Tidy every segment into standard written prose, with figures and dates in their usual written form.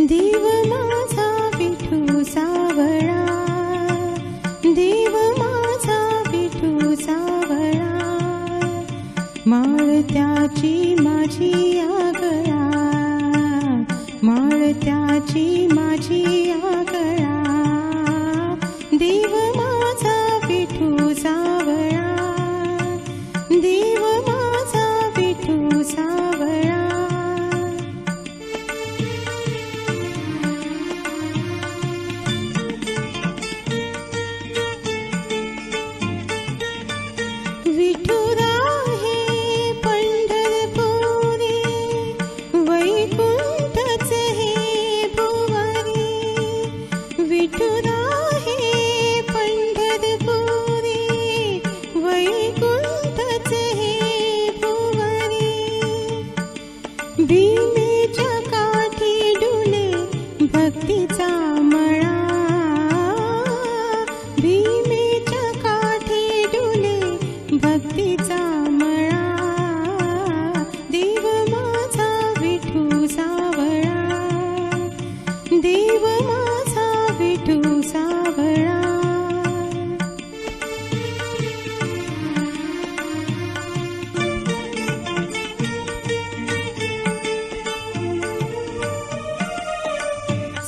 देव माझा विठू सावळा, देव माझा विठू सावळा, माळत्याची माझी आगळा, माळत्याची माझी आगळा, देव माझा विठू सावळा, देव माझा विठू सावळा. विठुरा हे पंढरपुरी, वैकुंठच हे भुवरी, विठुरा हे पंढरपुरी, वैकुंठच हे भुवरी, भीमेच्या काठी डुले भक्तीचा मळा, भीमेच्या काठी डुले भक्तीचा मळा, देव माझा विठू सावळा, देव माझा विठू सावळा.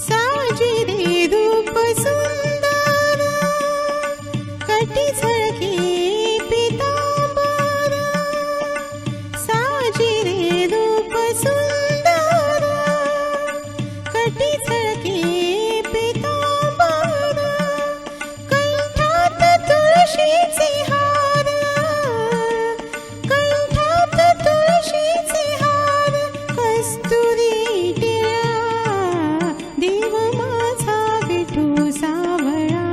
साजिरे रूप सुंदर, कटी झळके पीतांबर, साजिरे रूप सुंदर, कटी झळके पीतांबर, कंठात तुळशीचे हार, कंठात तुळशीचे हार, कस्तुरी टिळा, देव माझा विठू सावळा,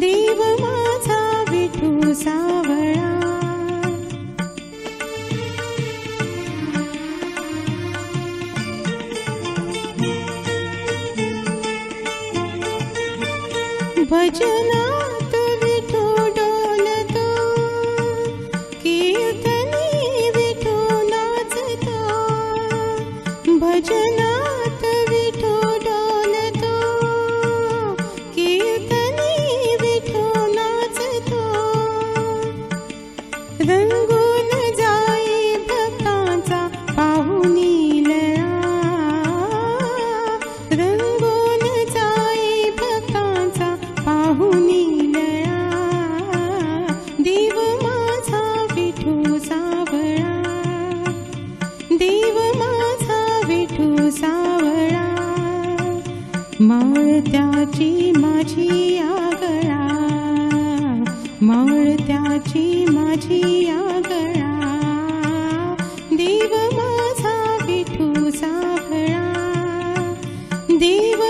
देव माझा विठू सावळा. भजनात विठू डोलतो, कीर्तनी विठू नाचतो, भजनात विठू डोलतो, कीर्तनी विठू नाचतो, रंगून जाई भक्तांचा पाहुणी लळा, रंगून जाई भक्तांचा पाहुणी लळा, देव माझा विठू सावळा, देव माझा विठू सावळा, माळत्याची माझी आगळा, माळत्याची माझी आगळा, देव माझा विठू सावळा, देव